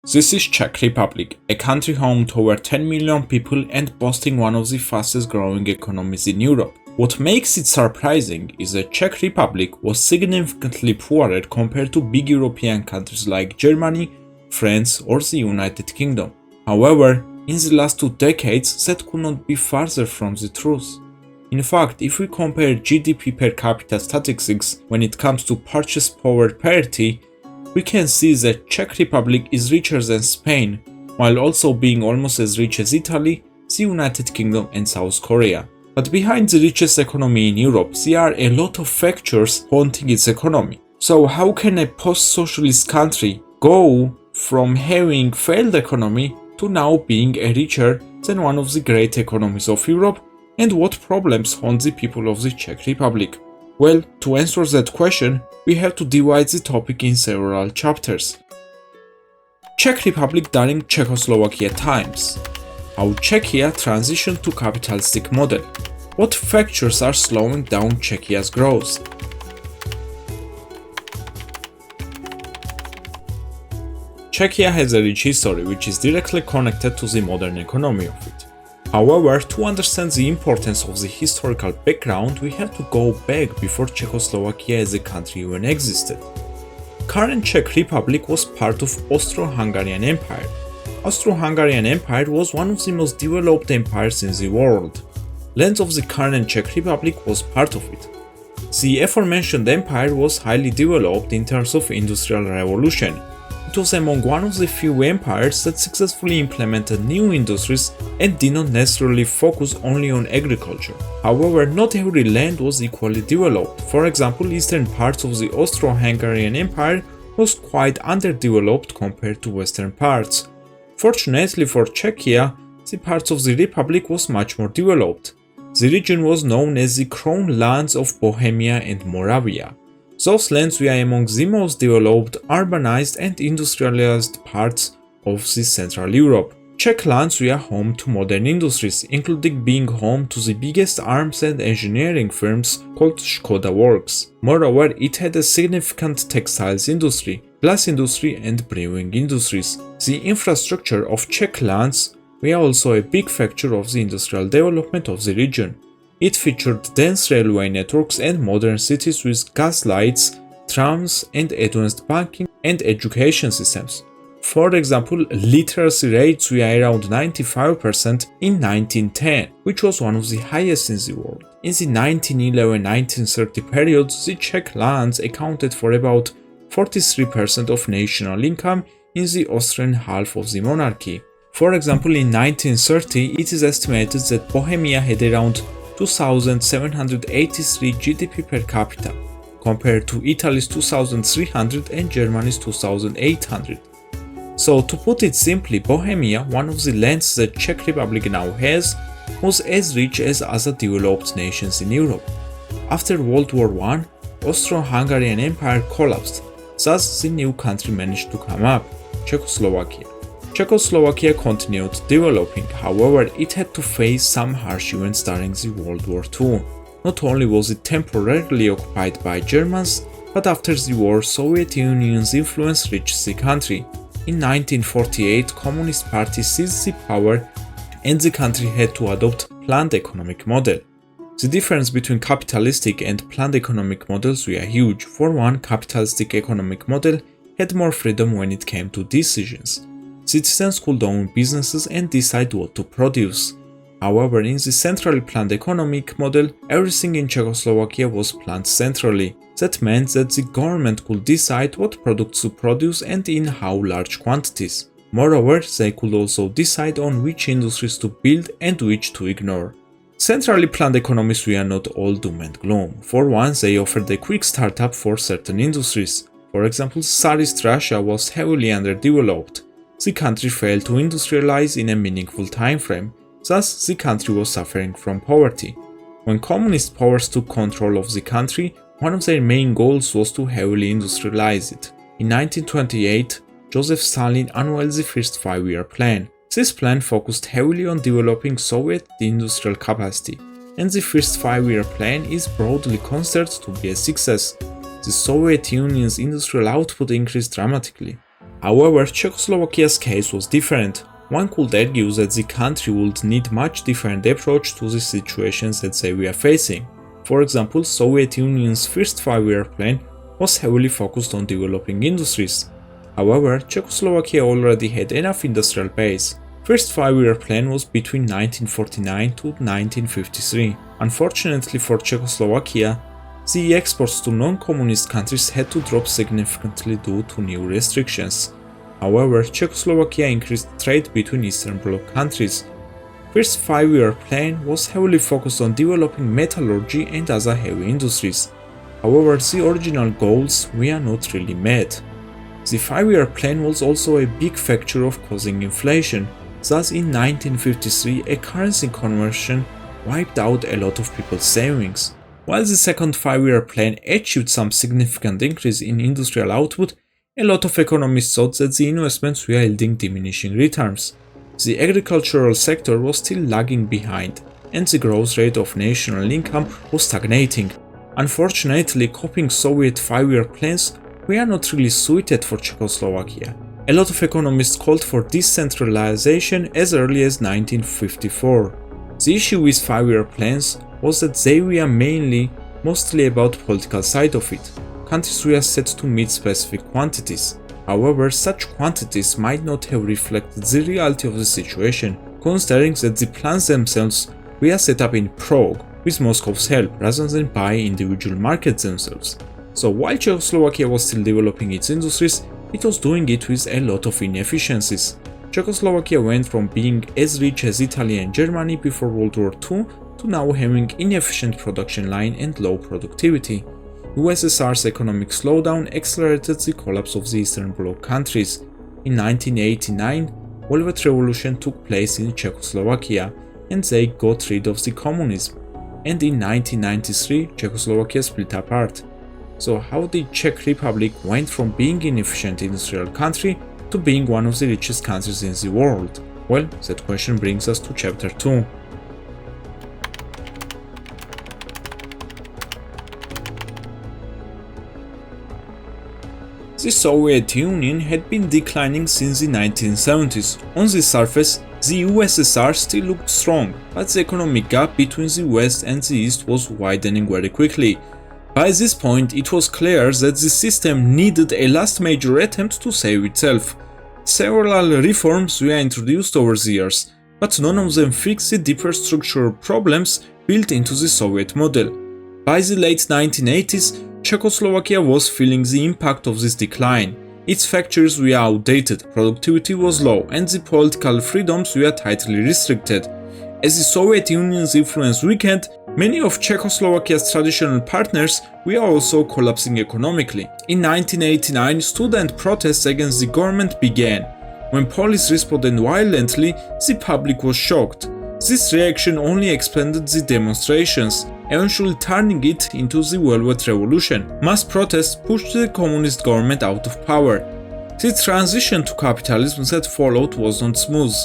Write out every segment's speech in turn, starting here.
This is Czech Republic, a country home to over 10 million people and boasting one of the fastest growing economies in Europe. What makes it surprising is that Czech Republic was significantly poorer compared to big European countries like Germany, France or the United Kingdom. However, in the last 2 decades that could not be farther from the truth. In fact, if we compare GDP per capita statistics when it comes to purchase power parity, we can see that Czech Republic is richer than Spain, while also being almost as rich as Italy, the United Kingdom and South Korea. But behind the richest economy in Europe, there are a lot of factors haunting its economy. So how can a post-socialist country go from having failed economy to now being a richer than one of the great economies of Europe, and what problems haunt the people of the Czech Republic? Well, to answer that question, we have to divide the topic in several chapters. Czech Republic during Czechoslovakia times. How Czechia transitioned to capitalistic model. What factors are slowing down Czechia's growth? Czechia has a rich history which is directly connected to the modern economy of it. However, to understand the importance of the historical background, we have to go back before Czechoslovakia as a country even existed. Current Czech Republic was part of Austro-Hungarian Empire. Austro-Hungarian Empire was one of the most developed empires in the world. Land of the current Czech Republic was part of it. The aforementioned empire was highly developed in terms of industrial revolution. It was among one of the few empires that successfully implemented new industries and did not necessarily focus only on agriculture. However, not every land was equally developed. For example, eastern parts of the Austro-Hungarian Empire was quite underdeveloped compared to western parts. Fortunately for Czechia, the parts of the republic was much more developed. The region was known as the Crown Lands of Bohemia and Moravia. Those lands were among the most developed, urbanized and industrialized parts of the Central Europe. Czech lands were home to modern industries, including being home to the biggest arms and engineering firms called Škoda Works. Moreover, it had a significant textiles industry, glass industry and brewing industries. The infrastructure of Czech lands were also a big factor of the industrial development of the region. It featured dense railway networks and modern cities with gas lights, trams, and advanced banking and education systems. For example, literacy rates were around 95% in 1910, which was one of the highest in the world. In the 1911-1930 period, the Czech lands accounted for about 43% of national income in the Austrian half of the monarchy. For example, in 1930, it is estimated that Bohemia had around 2,783 GDP per capita, compared to Italy's 2,300 and Germany's 2,800. So to put it simply, Bohemia, one of the lands that Czech Republic now has, was as rich as other developed nations in Europe. After World War I, Austro-Hungarian Empire collapsed, thus the new country managed to come up, Czechoslovakia. Czechoslovakia continued developing, however, it had to face some harsh events during the World War II. Not only was it temporarily occupied by Germans, but after the war, Soviet Union's influence reached the country. In 1948, Communist Party seized the power and the country had to adopt planned economic model. The difference between capitalistic and planned economic models were huge. For one, capitalistic economic model had more freedom when it came to decisions. Citizens could own businesses and decide what to produce. However, in the centrally planned economic model, everything in Czechoslovakia was planned centrally. That meant that the government could decide what products to produce and in how large quantities. Moreover, they could also decide on which industries to build and which to ignore. Centrally planned economies were not all doom and gloom. For one, they offered a quick startup for certain industries. For example, Tsarist Russia was heavily underdeveloped. The country failed to industrialize in a meaningful time frame, thus the country was suffering from poverty. When communist powers took control of the country, one of their main goals was to heavily industrialize it. In 1928, Joseph Stalin unveiled the first 5-year plan. This plan focused heavily on developing Soviet industrial capacity, and the first 5-year plan is broadly considered to be a success. The Soviet Union's industrial output increased dramatically. However, Czechoslovakia's case was different. One could argue that the country would need much different approach to the situations that they were facing. For example, Soviet Union's first 5-year plan was heavily focused on developing industries. However, Czechoslovakia already had enough industrial base. First 5-year plan was between 1949 to 1953. Unfortunately for Czechoslovakia, the exports to non-communist countries had to drop significantly due to new restrictions. However, Czechoslovakia increased trade between Eastern Bloc countries. First 5-year plan was heavily focused on developing metallurgy and other heavy industries. However, the original goals were not really met. The 5-year plan was also a big factor of causing inflation. Thus, in 1953, a currency conversion wiped out a lot of people's savings. While the second 5-year plan achieved some significant increase in industrial output, a lot of economists thought that the investments were yielding diminishing returns. The agricultural sector was still lagging behind, and the growth rate of national income was stagnating. Unfortunately, copying Soviet 5-year plans were not really suited for Czechoslovakia. A lot of economists called for decentralization as early as 1954. The issue with 5-year plans was that they were mostly about the political side of it. Countries were set to meet specific quantities. However, such quantities might not have reflected the reality of the situation, considering that the plans themselves were set up in Prague with Moscow's help rather than by individual markets themselves. So while Czechoslovakia was still developing its industries, it was doing it with a lot of inefficiencies. Czechoslovakia went from being as rich as Italy and Germany before World War II to now having inefficient production line and low productivity. USSR's economic slowdown accelerated the collapse of the Eastern Bloc countries. In 1989, Velvet Revolution took place in Czechoslovakia and they got rid of the communism. And in 1993, Czechoslovakia split apart. So how the Czech Republic went from being an inefficient industrial country to being one of the richest countries in the world? Well, that question brings us to chapter 2. The Soviet Union had been declining since the 1970s. On the surface, the USSR still looked strong, but the economic gap between the West and the East was widening very quickly. By this point, it was clear that the system needed a last major attempt to save itself. Several reforms were introduced over the years, but none of them fixed the deeper structural problems built into the Soviet model. By the late 1980s, Czechoslovakia was feeling the impact of this decline. Its factories were outdated, productivity was low, and the political freedoms were tightly restricted. As the Soviet Union's influence weakened, many of Czechoslovakia's traditional partners were also collapsing economically. In 1989, student protests against the government began. When police responded violently, the public was shocked. This reaction only expanded the demonstrations, eventually turning it into the Velvet Revolution. Mass protests pushed the communist government out of power. The transition to capitalism that followed was not smooth.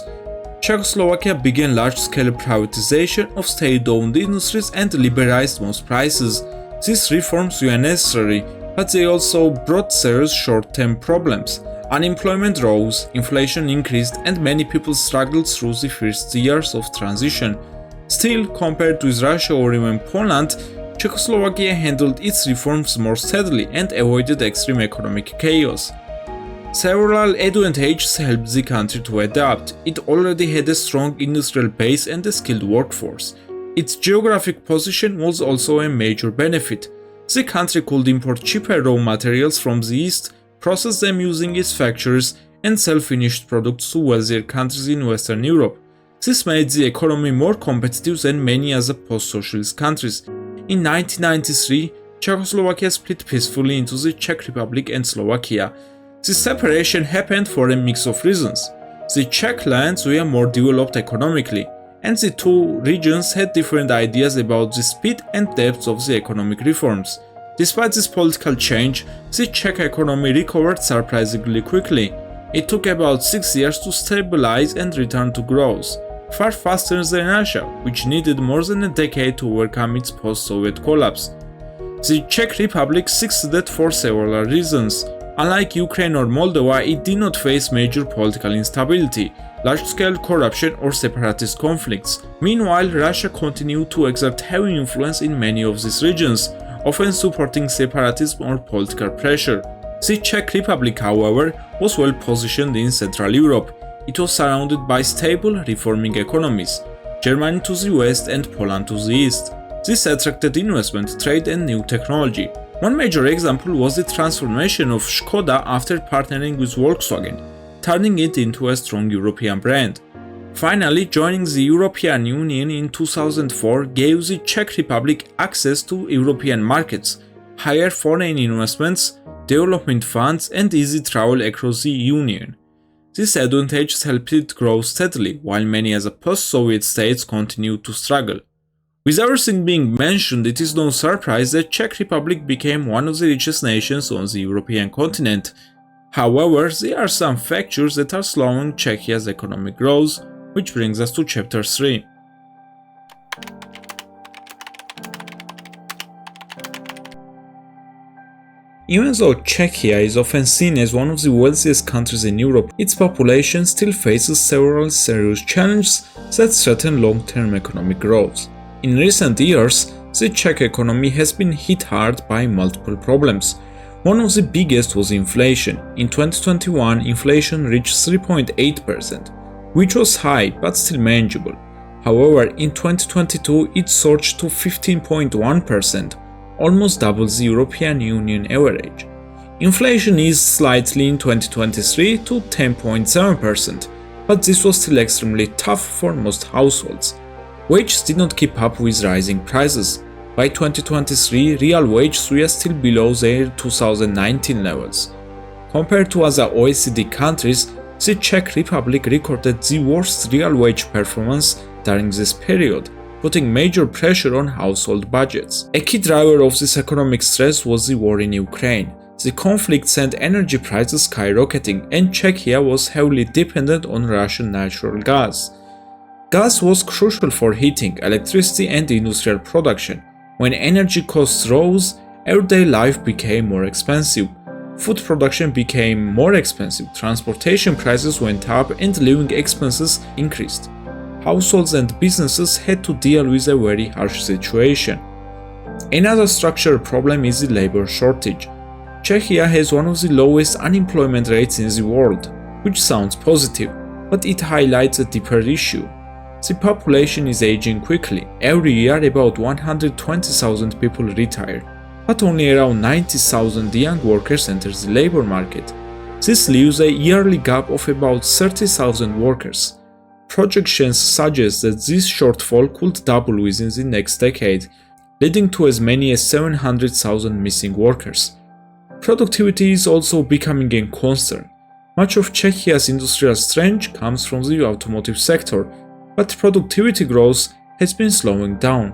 Czechoslovakia began large-scale privatization of state-owned industries and liberalized most prices. These reforms were necessary, but they also brought serious short-term problems. Unemployment rose, inflation increased, and many people struggled through the first years of transition. Still, compared with Russia or even Poland, Czechoslovakia handled its reforms more steadily and avoided extreme economic chaos. Several advantages helped the country to adapt. It already had a strong industrial base and a skilled workforce. Its geographic position was also a major benefit. The country could import cheaper raw materials from the east, process them using its factories, and sell finished products to wealthier countries in Western Europe. This made the economy more competitive than many other post-socialist countries. In 1993, Czechoslovakia split peacefully into the Czech Republic and Slovakia. This separation happened for a mix of reasons. The Czech lands were more developed economically, and the two regions had different ideas about the speed and depth of the economic reforms. Despite this political change, the Czech economy recovered surprisingly quickly. It took about 6 years to stabilize and return to growth, far faster than Russia, which needed more than a decade to overcome its post-Soviet collapse. The Czech Republic succeeded for several reasons. Unlike Ukraine or Moldova, it did not face major political instability, large-scale corruption or separatist conflicts. Meanwhile, Russia continued to exert heavy influence in many of these regions, often supporting separatism or political pressure. The Czech Republic, however, was well positioned in Central Europe. It was surrounded by stable, reforming economies, Germany to the west and Poland to the east. This attracted investment, trade and new technology. One major example was the transformation of Škoda after partnering with Volkswagen, turning it into a strong European brand. Finally, joining the European Union in 2004 gave the Czech Republic access to European markets, higher foreign investments, development funds, and easy travel across the Union. These advantages helped it grow steadily, while many other post-Soviet states continued to struggle. With everything being mentioned, it is no surprise that Czech Republic became one of the richest nations on the European continent. However, there are some factors that are slowing Czechia's economic growth, which brings us to Chapter 3. Even though Czechia is often seen as one of the wealthiest countries in Europe, its population still faces several serious challenges that threaten long-term economic growth. In recent years, the Czech economy has been hit hard by multiple problems. One of the biggest was inflation. In 2021, inflation reached 3.8%, which was high but still manageable. However, in 2022, it surged to 15.1%, almost double the European Union average. Inflation eased slightly in 2023 to 10.7%, but this was still extremely tough for most households. Wages did not keep up with rising prices. By 2023, real wages were still below their 2019 levels. Compared to other OECD countries, the Czech Republic recorded the worst real wage performance during this period, putting major pressure on household budgets. A key driver of this economic stress was the war in Ukraine. The conflict sent energy prices skyrocketing, and Czechia was heavily dependent on Russian natural gas. Gas was crucial for heating, electricity, and industrial production. When energy costs rose, everyday life became more expensive. Food production became more expensive, transportation prices went up, and living expenses increased. Households and businesses had to deal with a very harsh situation. Another structural problem is the labor shortage. Czechia has one of the lowest unemployment rates in the world, which sounds positive, but it highlights a deeper issue. The population is aging quickly. Every year about 120,000 people retire, but only around 90,000 young workers enter the labor market. This leaves a yearly gap of about 30,000 workers. Projections suggest that this shortfall could double within the next decade, leading to as many as 700,000 missing workers. Productivity is also becoming a concern. Much of Czechia's industrial strength comes from the automotive sector, but productivity growth has been slowing down.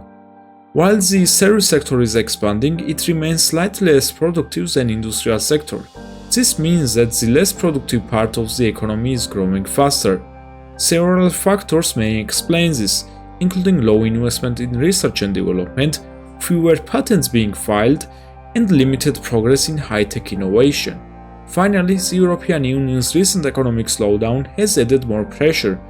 While the service sector is expanding, it remains slightly less productive than the industrial sector. This means that the less productive part of the economy is growing faster. Several factors may explain this, including low investment in research and development, fewer patents being filed, and limited progress in high-tech innovation. Finally, the European Union's recent economic slowdown has added more pressure.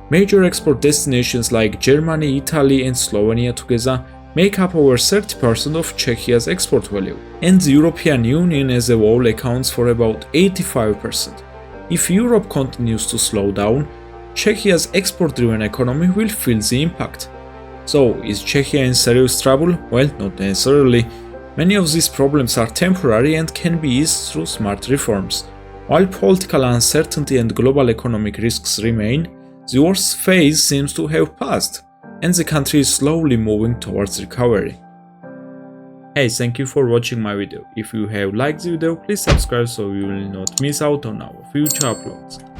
Major export destinations like Germany, Italy, and Slovenia together make up over 30% of Czechia's export value, and the European Union as a whole accounts for about 85%. If Europe continues to slow down, Czechia's export-driven economy will feel the impact. So, is Czechia in serious trouble? Well, not necessarily. Many of these problems are temporary and can be eased through smart reforms. While political uncertainty and global economic risks remain, the worst phase seems to have passed, and the country is slowly moving towards recovery. Hey, thank you for watching my video. If you have liked the video, please subscribe so you will not miss out on our future uploads.